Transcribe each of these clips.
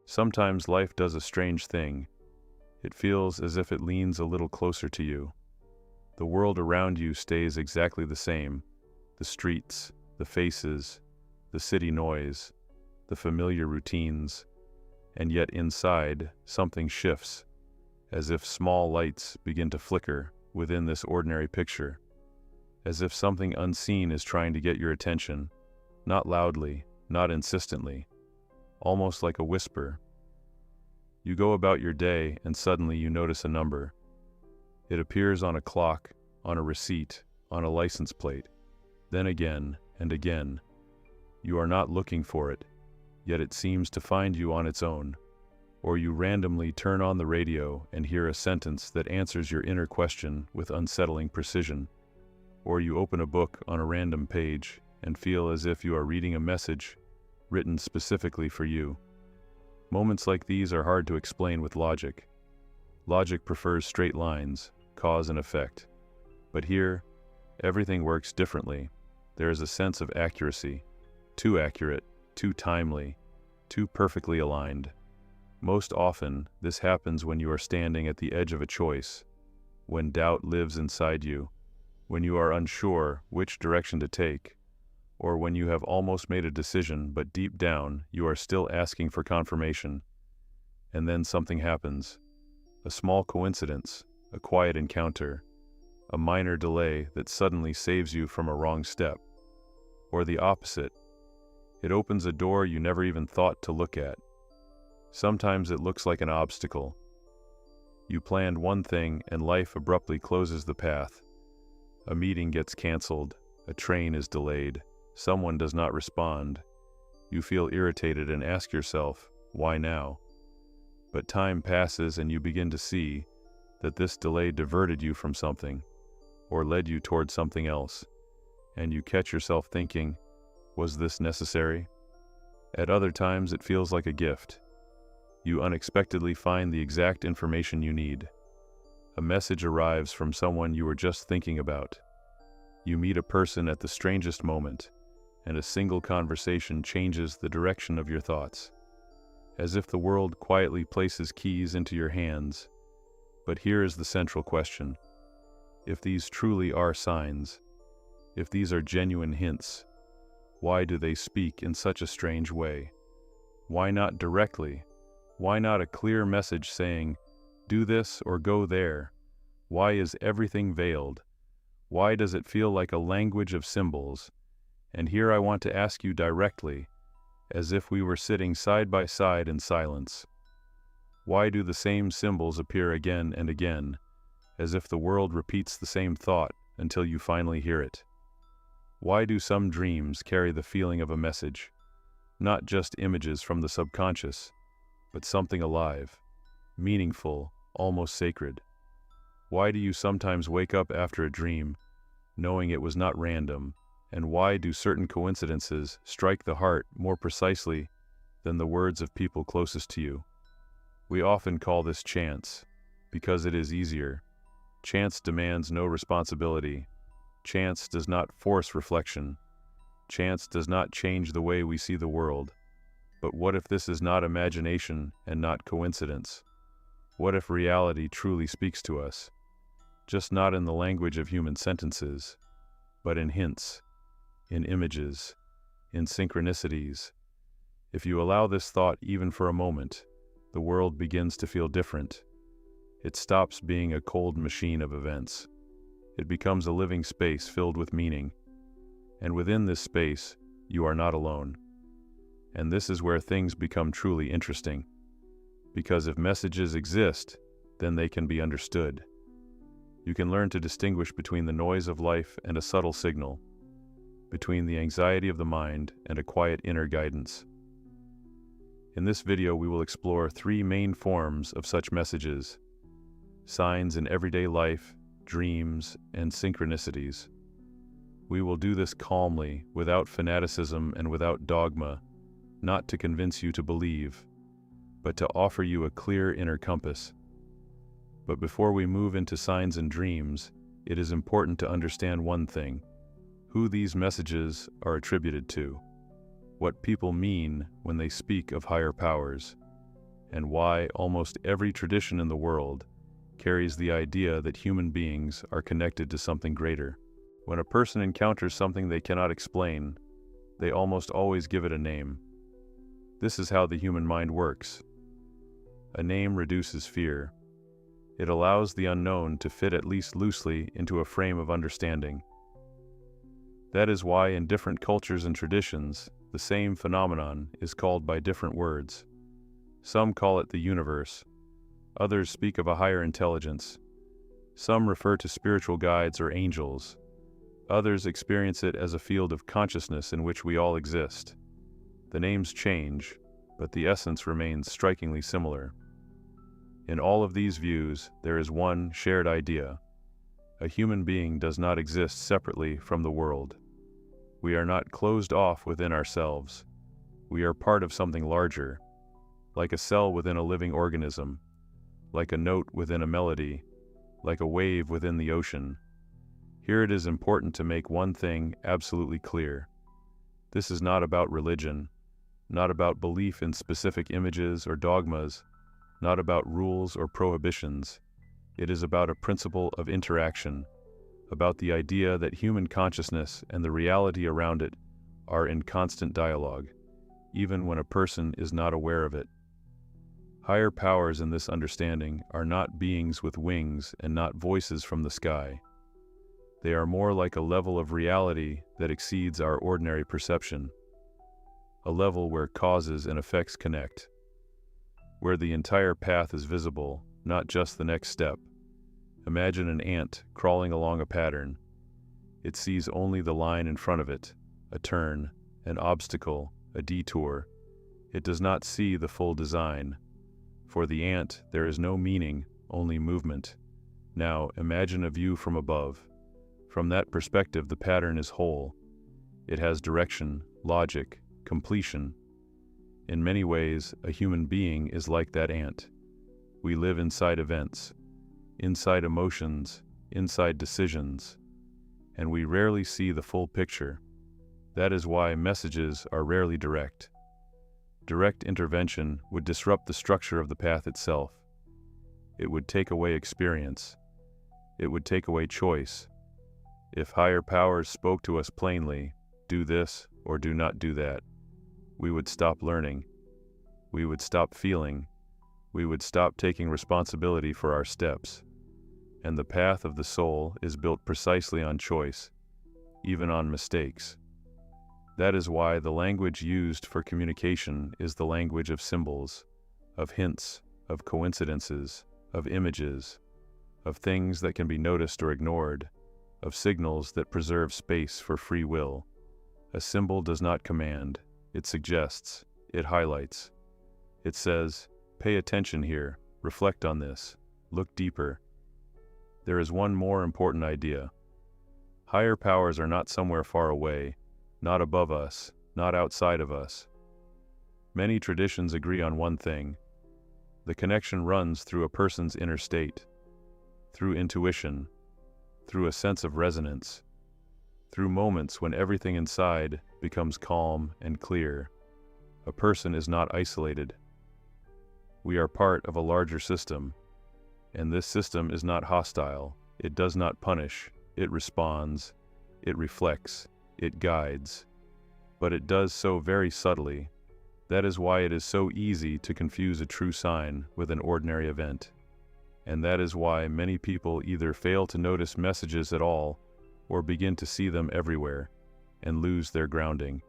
Sometimes life does a strange thing. It feels as if it leans a little closer to you. The world around you stays exactly the same. The streets, the faces, the city noise, the familiar routines. And yet inside, something shifts, as if small lights begin to flicker within this ordinary picture. As if something unseen is trying to get your attention, not loudly, not insistently, almost like a whisper. You go about your day and suddenly you notice a number. It appears on a clock, on a receipt, on a license plate. Then again and again. You are not looking for it, yet it seems to find you on its own. Or you randomly turn on the radio and hear a sentence that answers your inner question with unsettling precision. Or you open a book on a random page and feel as if you are reading a message written specifically for you. Moments like these are hard to explain with logic. Logic prefers straight lines, cause and effect. But here, everything works differently. There is a sense of accuracy. Too accurate, too timely, too perfectly aligned. Most often, this happens when you are standing at the edge of a choice, when doubt lives inside you, when you are unsure which direction to take, or when you have almost made a decision but deep down you are still asking for confirmation. And then something happens. A small coincidence, a quiet encounter, a minor delay that suddenly saves you from a wrong step. Or the opposite. It opens a door you never even thought to look at. Sometimes it looks like an obstacle. You planned one thing and life abruptly closes the path. A meeting gets canceled, a train is delayed, someone does not respond. You feel irritated and ask yourself, why now? But time passes and you begin to see that this delay diverted you from something, or led you toward something else, and you catch yourself thinking, was this necessary? At other times it feels like a gift. You unexpectedly find the exact information you need. A message arrives from someone you were just thinking about. You meet a person at the strangest moment, and a single conversation changes the direction of your thoughts. As if the world quietly places keys into your hands. But here is the central question. If these truly are signs, if these are genuine hints, why do they speak in such a strange way? Why not directly? Why not a clear message saying, do this or go there? Why is everything veiled? Why does it feel like a language of symbols? And here I want to ask you directly, as if we were sitting side by side in silence. Why do the same symbols appear again and again, as if the world repeats the same thought until you finally hear it? Why do some dreams carry the feeling of a message? Not just images from the subconscious, but something alive, meaningful, almost sacred. Why do you sometimes wake up after a dream, knowing it was not random? And why do certain coincidences strike the heart more precisely than the words of people closest to you? We often call this chance, because it is easier. Chance demands no responsibility. Chance does not force reflection. Chance does not change the way we see the world. But what if this is not imagination and not coincidence? What if reality truly speaks to us? Just not in the language of human sentences, but in hints, in images, in synchronicities. If you allow this thought even for a moment, the world begins to feel different. It stops being a cold machine of events. It becomes a living space filled with meaning. And within this space, you are not alone. And this is where things become truly interesting. Because if messages exist, then they can be understood. You can learn to distinguish between the noise of life and a subtle signal, between the anxiety of the mind and a quiet inner guidance. In this video, we will explore 3 main forms of such messages: signs in everyday life, dreams, and synchronicities. We will do this calmly, without fanaticism and without dogma, not to convince you to believe, but to offer you a clear inner compass. But before we move into signs and dreams, it is important to understand one thing: who these messages are attributed to, what people mean when they speak of higher powers, and why almost every tradition in the world carries the idea that human beings are connected to something greater. When a person encounters something they cannot explain, they almost always give it a name. This is how the human mind works. A name reduces fear. It allows the unknown to fit at least loosely into a frame of understanding. That is why in different cultures and traditions, the same phenomenon is called by different words. Some call it the universe. Others speak of a higher intelligence. Some refer to spiritual guides or angels. Others experience it as a field of consciousness in which we all exist. The names change, but the essence remains strikingly similar. In all of these views, there is one shared idea. A human being does not exist separately from the world. We are not closed off within ourselves. We are part of something larger, like a cell within a living organism, like a note within a melody, like a wave within the ocean. Here it is important to make one thing absolutely clear. This is not about religion, not about belief in specific images or dogmas, not about rules or prohibitions. It is about a principle of interaction, about the idea that human consciousness and the reality around it are in constant dialogue, even when a person is not aware of it. Higher powers in this understanding are not beings with wings and not voices from the sky. They are more like a level of reality that exceeds our ordinary perception, a level where causes and effects connect, where the entire path is visible, not just the next step. Imagine an ant crawling along a pattern. It sees only the line in front of it, a turn, an obstacle, a detour. It does not see the full design. For the ant, there is no meaning, only movement. Now, imagine a view from above. From that perspective, the pattern is whole. It has direction, logic, completion. In many ways, a human being is like that ant. We live inside events, inside emotions, inside decisions, and we rarely see the full picture. That is why messages are rarely direct. Direct intervention would disrupt the structure of the path itself. It would take away experience. It would take away choice. If higher powers spoke to us plainly, do this or do not do that, we would stop learning. We would stop feeling. We would stop taking responsibility for our steps. And the path of the soul is built precisely on choice, even on mistakes. That is why the language used for communication is the language of symbols, of hints, of coincidences, of images, of things that can be noticed or ignored, of signals that preserve space for free will. A symbol does not command, it suggests, it highlights. It says, pay attention here, reflect on this, look deeper. There is one more important idea. Higher powers are not somewhere far away, not above us, not outside of us. Many traditions agree on one thing. The connection runs through a person's inner state, through intuition, through a sense of resonance, through moments when everything inside becomes calm and clear. A person is not isolated. We are part of a larger system, and this system is not hostile. It does not punish, it responds, it reflects, it guides, but it does so very subtly. That is why it is so easy to confuse a true sign with an ordinary event. And that is why many people either fail to notice messages at all or begin to see them everywhere and lose their grounding.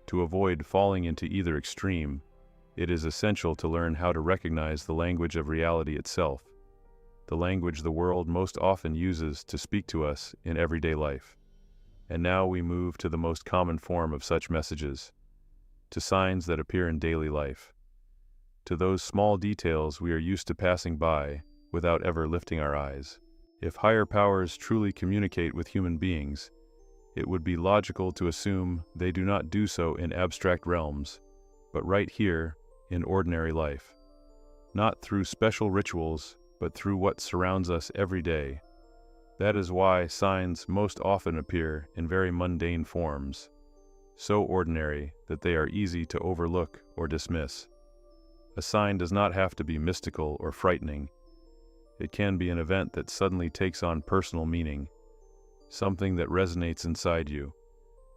To avoid falling into either extreme, it is essential to learn how to recognize the language of reality itself, the language the world most often uses to speak to us in everyday life. And now we move to the most common form of such messages, to signs that appear in daily life, to those small details we are used to passing by without ever lifting our eyes. If higher powers truly communicate with human beings, it would be logical to assume they do not do so in abstract realms, but right here in ordinary life. Not through special rituals, but through what surrounds us every day. That is why signs most often appear in very mundane forms, so ordinary that they are easy to overlook or dismiss. A sign does not have to be mystical or frightening. It can be an event that suddenly takes on personal meaning, something that resonates inside you,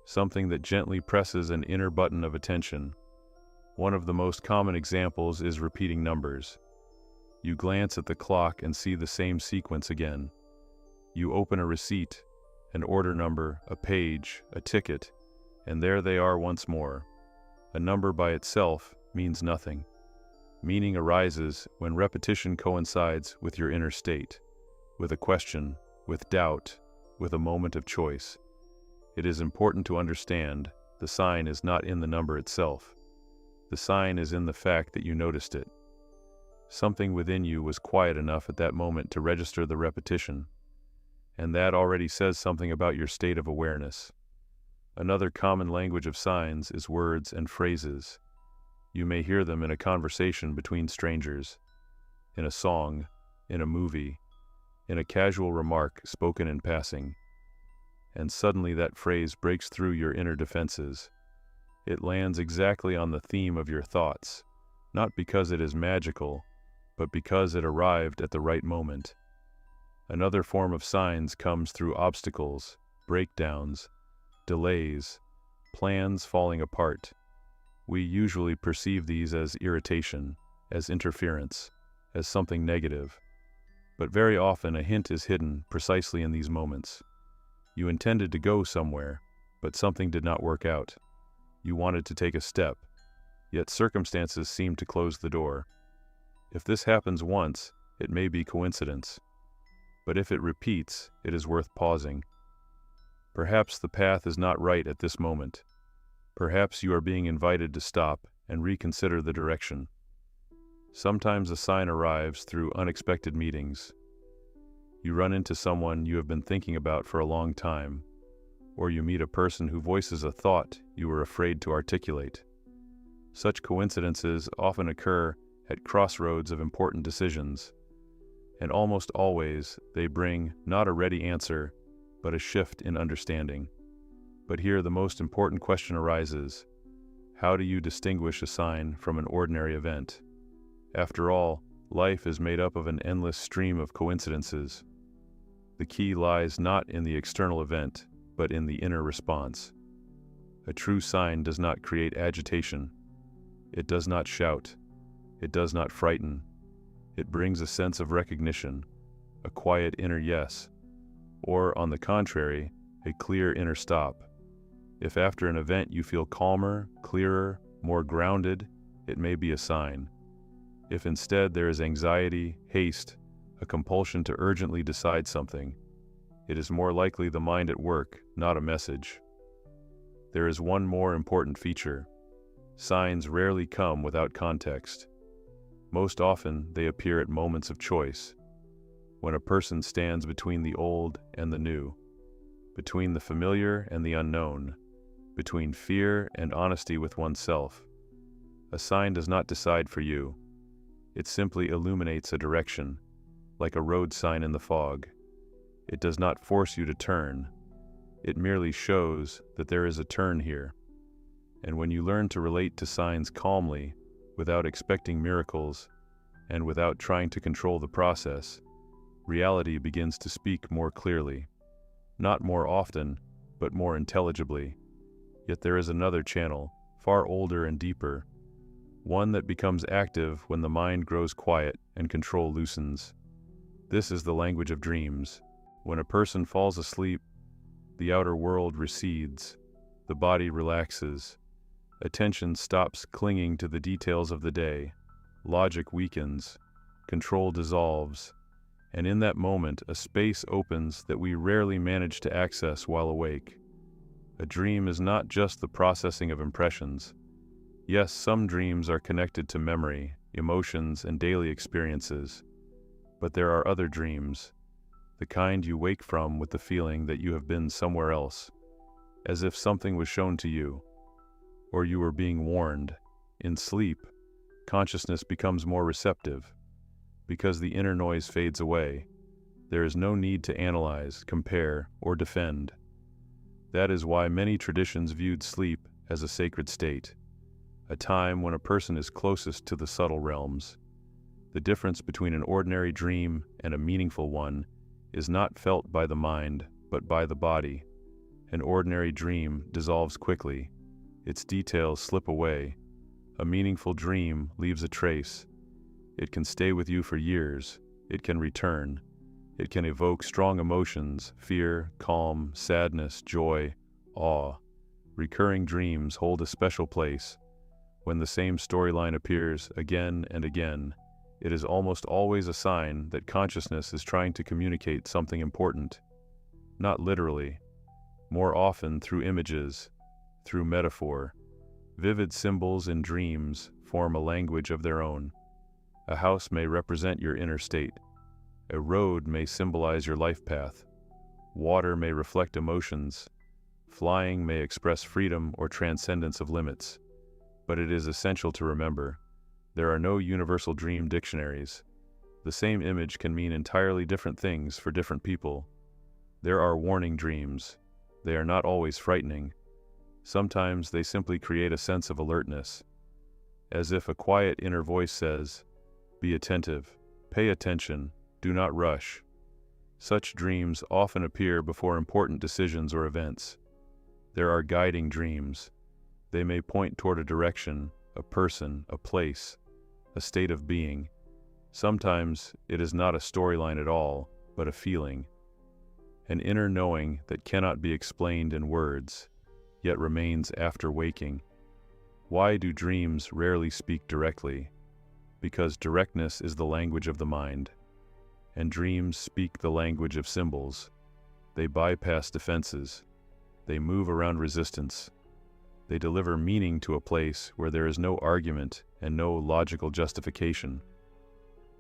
something that gently presses an inner button of attention. One of the most common examples is repeating numbers. You glance at the clock and see the same sequence again. You open a receipt, an order number, a page, a ticket, and there they are once more. A number by itself means nothing. Meaning arises when repetition coincides with your inner state, with a question, with doubt, with a moment of choice. It is important to understand the sign is not in the number itself. The sign is in the fact that you noticed it. Something within you was quiet enough at that moment to register the repetition, and that already says something about your state of awareness. Another common language of signs is words and phrases. You may hear them in a conversation between strangers, in a song, in a movie, in a casual remark spoken in passing. And suddenly that phrase breaks through your inner defenses. It lands exactly on the theme of your thoughts, not because it is magical, but because it arrived at the right moment. Another form of signs comes through obstacles, breakdowns, delays, plans falling apart. We usually perceive these as irritation, as interference, as something negative. But very often a hint is hidden precisely in these moments. You intended to go somewhere, but something did not work out. You wanted to take a step, yet circumstances seemed to close the door. If this happens once, it may be coincidence. But if it repeats, it is worth pausing. Perhaps the path is not right at this moment. Perhaps you are being invited to stop and reconsider the direction. Sometimes a sign arrives through unexpected meetings. You run into someone you have been thinking about for a long time, or you meet a person who voices a thought you were afraid to articulate. Such coincidences often occur at crossroads of important decisions, and almost always they bring not a ready answer, but a shift in understanding. But here the most important question arises: how do you distinguish a sign from an ordinary event? After all, life is made up of an endless stream of coincidences. The key lies not in the external event, but in the inner response. A true sign does not create agitation. It does not shout. It does not frighten. It brings a sense of recognition, a quiet inner yes, or, on the contrary, a clear inner stop. If after an event you feel calmer, clearer, more grounded, it may be a sign. If instead there is anxiety, haste, a compulsion to urgently decide something, it is more likely the mind at work, not a message. There is one more important feature. Signs rarely come without context. Most often they appear at moments of choice, when a person stands between the old and the new, between the familiar and the unknown, between fear and honesty with oneself. A sign does not decide for you. It simply illuminates a direction, like a road sign in the fog. It does not force you to turn. It merely shows that there is a turn here. And when you learn to relate to signs calmly, without expecting miracles, and without trying to control the process, reality begins to speak more clearly. Not more often, but more intelligibly. Yet there is another channel, far older and deeper, one that becomes active when the mind grows quiet and control loosens. This is the language of dreams. When a person falls asleep, the outer world recedes, the body relaxes, attention stops clinging to the details of the day, logic weakens, control dissolves, and in that moment a space opens that we rarely manage to access while awake. A dream is not just the processing of impressions. Yes, some dreams are connected to memory, emotions, and daily experiences, but there are other dreams, the kind you wake from with the feeling that you have been somewhere else, as if something was shown to you, or you were being warned. In sleep, consciousness becomes more receptive. Because the inner noise fades away, there is no need to analyze, compare, or defend. That is why many traditions viewed sleep as a sacred state. a time when a person is closest to the subtle realms. The difference between an ordinary dream and a meaningful one is not felt by the mind, but by the body. An ordinary dream dissolves quickly. Its details slip away. A meaningful dream leaves a trace. It can stay with you for years. It can return. It can evoke strong emotions: fear, calm, sadness, joy, awe. Recurring dreams hold a special place. When the same storyline appears again and again, it is almost always a sign that consciousness is trying to communicate something important. Not literally, more often through images, through metaphor. Vivid symbols in dreams form a language of their own. A house may represent your inner state. A road may symbolize your life path. Water may reflect emotions. Flying may express freedom or transcendence of limits. But it is essential to remember, there are no universal dream dictionaries. The same image can mean entirely different things for different people. There are warning dreams. They are not always frightening. Sometimes they simply create a sense of alertness, as if a quiet inner voice says, "Be attentive, pay attention, do not rush." Such dreams often appear before important decisions or events. There are guiding dreams. They may point toward a direction, a person, a place, a state of being. Sometimes it is not a storyline at all, but a feeling. An inner knowing that cannot be explained in words, yet remains after waking. Why do dreams rarely speak directly? Because directness is the language of the mind, and dreams speak the language of symbols. They bypass defenses. They move around resistance. They deliver meaning to a place where there is no argument and no logical justification.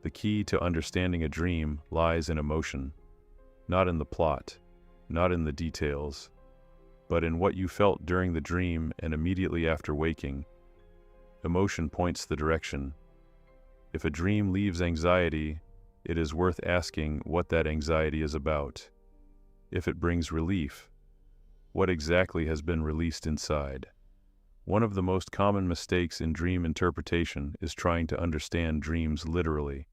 The key to understanding a dream lies in emotion, not in the plot, not in the details, but in what you felt during the dream and immediately after waking. Emotion points the direction. If a dream leaves anxiety, it is worth asking what that anxiety is about. If it brings relief, what exactly has been released inside? One of the most common mistakes in dream interpretation is trying to understand dreams literally,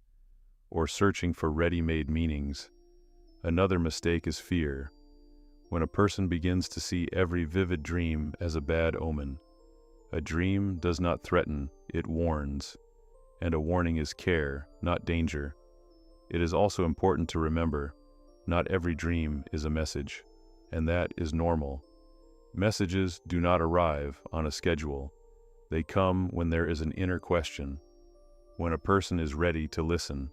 or searching for ready-made meanings. Another mistake is fear. When a person begins to see every vivid dream as a bad omen, a dream does not threaten, it warns. And a warning is care, not danger. It is also important to remember, not every dream is a message, and that is normal. Messages do not arrive on a schedule. They come when there is an inner question, when a person is ready to listen.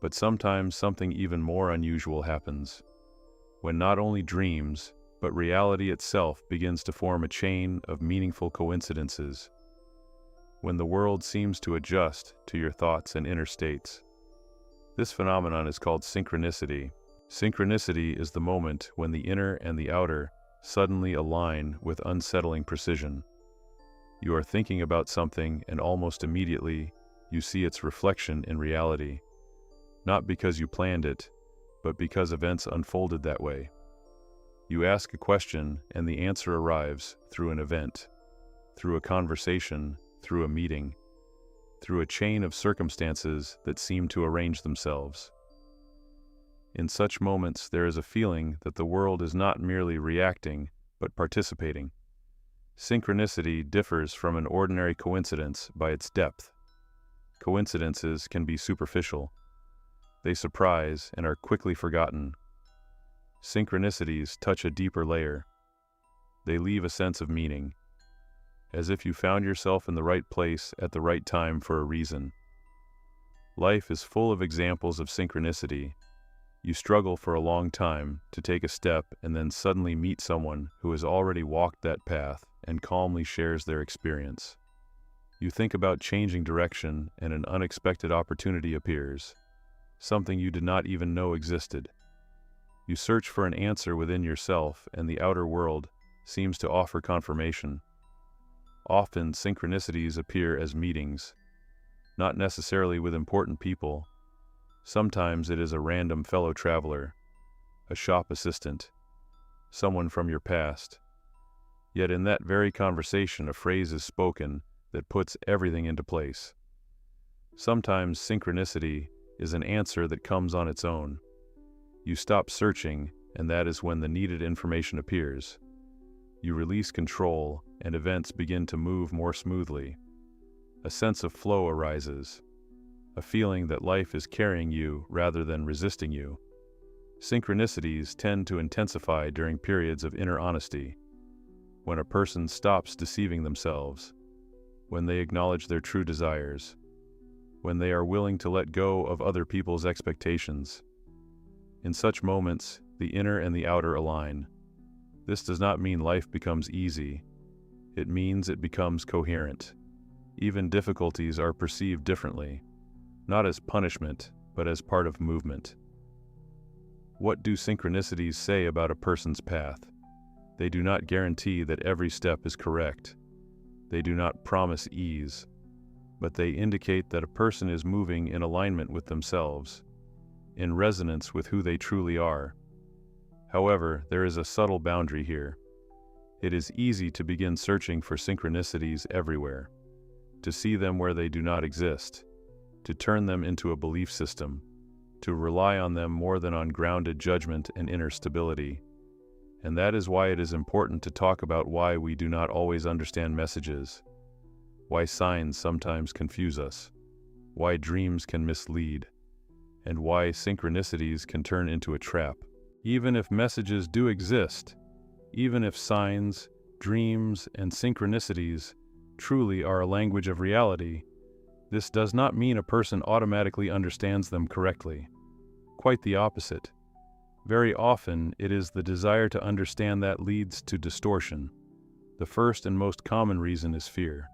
But sometimes something even more unusual happens, when not only dreams, but reality itself begins to form a chain of meaningful coincidences. When the world seems to adjust to your thoughts and inner states. This phenomenon is called synchronicity. Synchronicity is the moment when the inner and the outer suddenly align with unsettling precision. You are thinking about something and almost immediately you see its reflection in reality. Not because you planned it, but because events unfolded that way. You ask a question and the answer arrives through an event, through a conversation, through a meeting, through a chain of circumstances that seem to arrange themselves. In such moments, there is a feeling that the world is not merely reacting, but participating. Synchronicity differs from an ordinary coincidence by its depth. Coincidences can be superficial. They surprise and are quickly forgotten. Synchronicities touch a deeper layer. They leave a sense of meaning, as if you found yourself in the right place at the right time for a reason. Life is full of examples of synchronicity. You struggle for a long time to take a step and then suddenly meet someone who has already walked that path and calmly shares their experience. You think about changing direction and an unexpected opportunity appears, something you did not even know existed. You search for an answer within yourself and the outer world seems to offer confirmation. Often synchronicities appear as meetings, not necessarily with important people. Sometimes it is a random fellow traveler, a shop assistant, someone from your past. Yet in that very conversation, a phrase is spoken that puts everything into place. Sometimes synchronicity is an answer that comes on its own. You stop searching, and that is when the needed information appears. You release control, and events begin to move more smoothly. A sense of flow arises, a feeling that life is carrying you rather than resisting you. Synchronicities tend to intensify during periods of inner honesty, when a person stops deceiving themselves, when they acknowledge their true desires, when they are willing to let go of other people's expectations. In such moments, the inner and the outer align. This does not mean life becomes easy. It means it becomes coherent. Even difficulties are perceived differently, not as punishment, but as part of movement. What do synchronicities say about a person's path? They do not guarantee that every step is correct. They do not promise ease, but they indicate that a person is moving in alignment with themselves, in resonance with who they truly are. However, there is a subtle boundary here. It is easy to begin searching for synchronicities everywhere, to see them where they do not exist, to turn them into a belief system, to rely on them more than on grounded judgment and inner stability. And that is why it is important to talk about why we do not always understand messages, why signs sometimes confuse us, why dreams can mislead, and why synchronicities can turn into a trap. Even if messages do exist, even if signs, dreams, and synchronicities truly are a language of reality, this does not mean a person automatically understands them correctly. Quite the opposite. Very often, it is the desire to understand that leads to distortion. The first and most common reason is fear.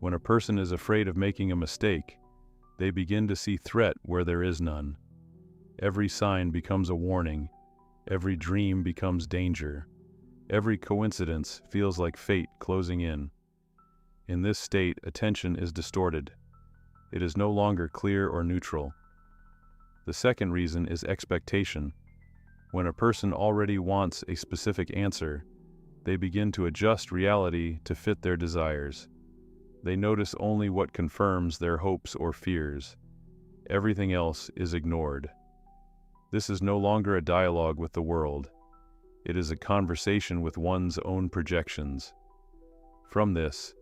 When a person is afraid of making a mistake, they begin to see threat where there is none. Every sign becomes a warning. Every dream becomes danger. Every coincidence feels like fate closing in. In this state, attention is distorted. It is no longer clear or neutral. The second reason is expectation. When a person already wants a specific answer, they begin to adjust reality to fit their desires. They notice only what confirms their hopes or fears. Everything else is ignored. This is no longer a dialogue with the world. It is a conversation with one's own projections. From this,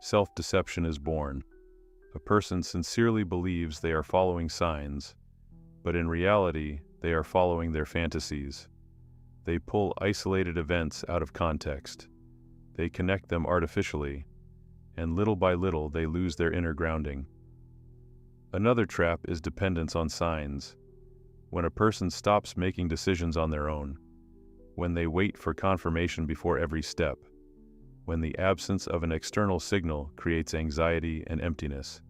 self-deception is born. A person sincerely believes they are following signs, but in reality, they are following their fantasies. They pull isolated events out of context. They connect them artificially, and little by little they lose their inner grounding. Another trap is dependence on signs. When a person stops making decisions on their own, when they wait for confirmation before every step, when the absence of an external signal creates anxiety and emptiness.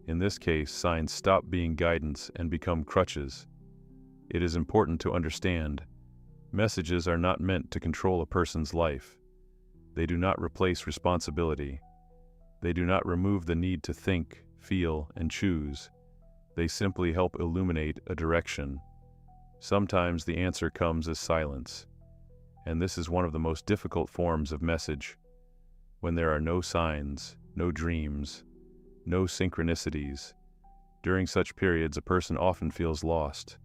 In this case, signs stop being guidance and become crutches. It is important to understand, messages are not meant to control a person's life. They do not replace responsibility. They do not remove the need to think, feel, and choose. They simply help illuminate a direction. Sometimes the answer comes as silence, and this is one of the most difficult forms of message. When there are no signs, no dreams, no synchronicities, during such periods a person often feels lost.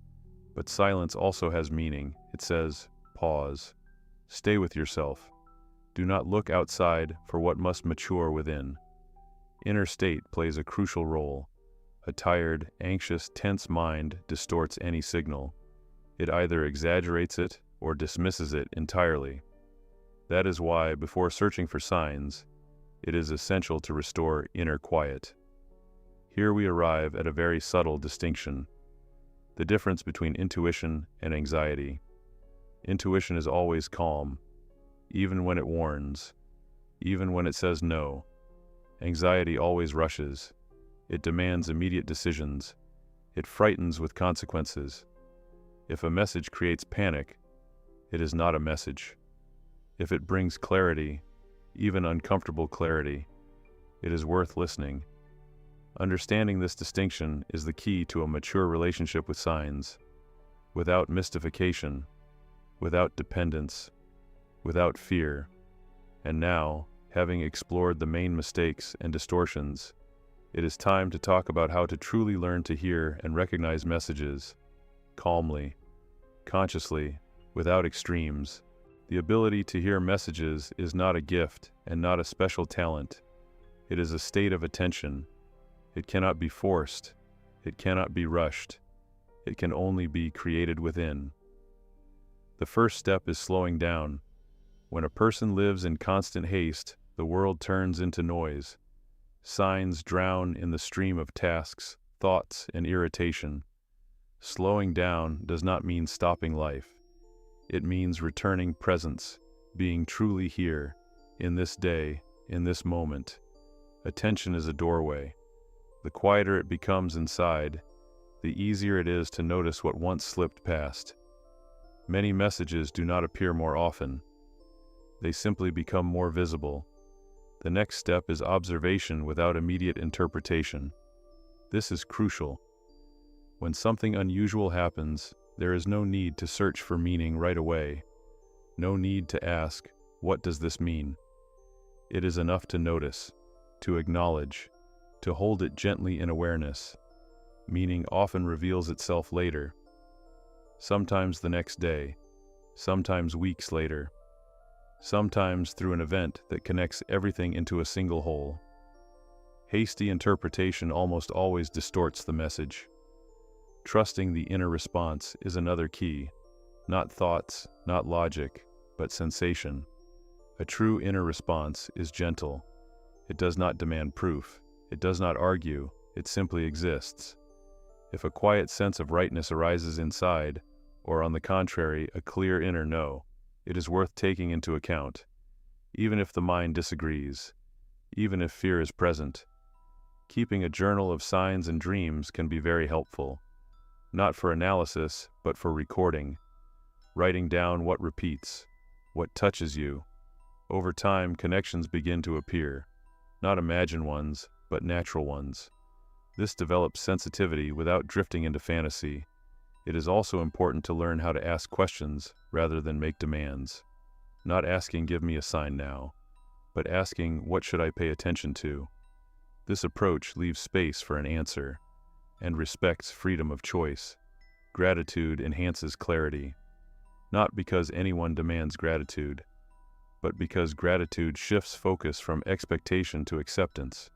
But silence also has meaning. It says, pause, stay with yourself. Do not look outside for what must mature within. Inner state plays a crucial role. A tired, anxious, tense mind distorts any signal. It either exaggerates it or dismisses it entirely. That is why, before searching for signs, it is essential to restore inner quiet. Here we arrive at a very subtle distinction: the difference between intuition and anxiety. Intuition is always calm, even when it warns, even when it says no. Anxiety always rushes. It demands immediate decisions. It frightens with consequences. If a message creates panic, it is not a message. If it brings clarity, even uncomfortable clarity, it is worth listening. Understanding this distinction is the key to a mature relationship with signs. Without mystification, without dependence, without fear, And now, having explored the main mistakes and distortions, it is time to talk about how to truly learn to hear and recognize messages calmly, consciously, without extremes. The ability to hear messages is not a gift and not a special talent. It is a state of attention. It cannot be forced. It cannot be rushed. It can only be created within. The first step is slowing down. When a person lives in constant haste, the world turns into noise. Signs drown in the stream of tasks, thoughts, and irritation. Slowing down does not mean stopping life. It means returning presence, being truly here, in this day, in this moment. Attention is a doorway. The quieter it becomes inside, the easier it is to notice what once slipped past. Many messages do not appear more often. They simply become more visible. The next step is observation without immediate interpretation. This is crucial. When something unusual happens, there is no need to search for meaning right away. No need to ask, "What does this mean?" It is enough to notice, to acknowledge, to hold it gently in awareness. Meaning often reveals itself later. Sometimes the next day, sometimes weeks later, sometimes through an event that connects everything into a single whole. Hasty interpretation almost always distorts the message. Trusting the inner response is another key. Not thoughts, not logic, but sensation. A true inner response is gentle. It does not demand proof. It does not argue. It simply exists. If a quiet sense of rightness arises inside, or on the contrary, a clear inner no, it is worth taking into account. Even if the mind disagrees, even if fear is present, keeping a journal of signs and dreams can be very helpful. Not for analysis, but for recording. Writing down what repeats, what touches you. Over time, connections begin to appear. Not imagined ones, but natural ones. This develops sensitivity without drifting into fantasy. It is also important to learn how to ask questions rather than make demands. Not asking, "Give me a sign now," but asking, "What should I pay attention to?" This approach leaves space for an answer and respects freedom of choice. Gratitude enhances clarity. Not because anyone demands gratitude, but because gratitude shifts focus from expectation to acceptance.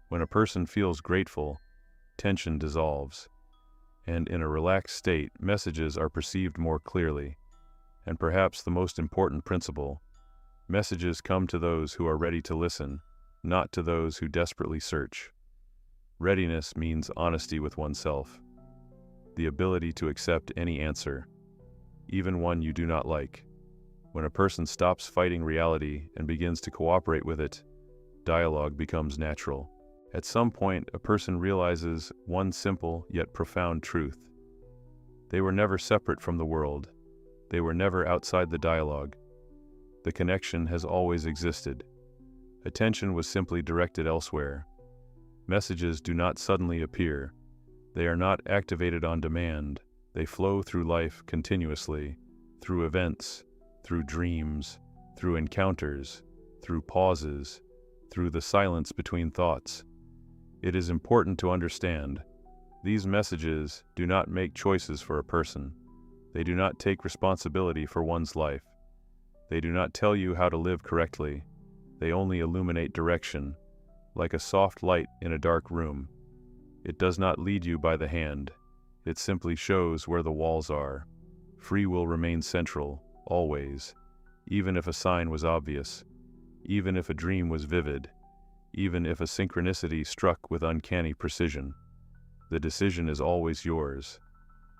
When a person feels grateful, tension dissolves, and in a relaxed state, messages are perceived more clearly. And perhaps the most important principle, messages come to those who are ready to listen, not to those who desperately search. Readiness means honesty with oneself, the ability to accept any answer, even one you do not like. When a person stops fighting reality and begins to cooperate with it, dialogue becomes natural. At some point, a person realizes one simple yet profound truth. They were never separate from the world. They were never outside the dialogue. The connection has always existed. Attention was simply directed elsewhere. Messages do not suddenly appear. They are not activated on demand. They flow through life continuously, through events, through dreams, through encounters, through pauses, through the silence between thoughts. It is important to understand, these messages do not make choices for a person. They do not take responsibility for one's life. They do not tell you how to live correctly. They only illuminate direction, like a soft light in a dark room. It does not lead you by the hand. It simply shows where the walls are. Free will remains central, always, even if a sign was obvious, even if a dream was vivid, even if a synchronicity struck with uncanny precision. The decision is always yours,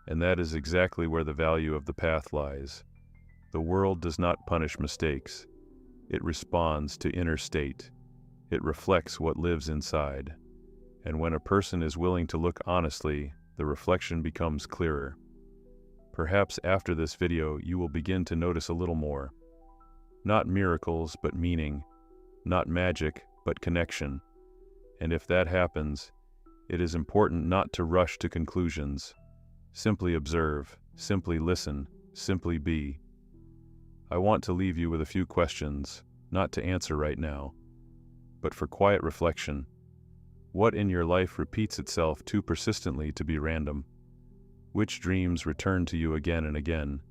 and that is exactly where the value of the path lies. The world does not punish mistakes. It responds to inner state. It reflects what lives inside. And when a person is willing to look honestly, the reflection becomes clearer. Perhaps after this video you will begin to notice a little more. Not miracles, but meaning. Not magic, but connection. And if that happens, it is important not to rush to conclusions. Simply observe, simply listen, simply be. I want to leave you with a few questions. not to answer right now, but for quiet reflection. What in your life repeats itself too persistently to be random? Which dreams return to you again and again?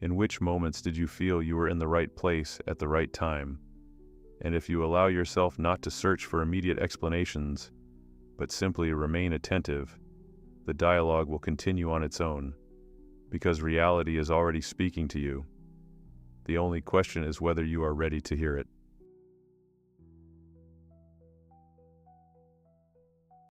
In which moments did you feel you were in the right place at the right time? And if you allow yourself not to search for immediate explanations, but simply remain attentive, the dialogue will continue on its own, because reality is already speaking to you. The only question is whether you are ready to hear it.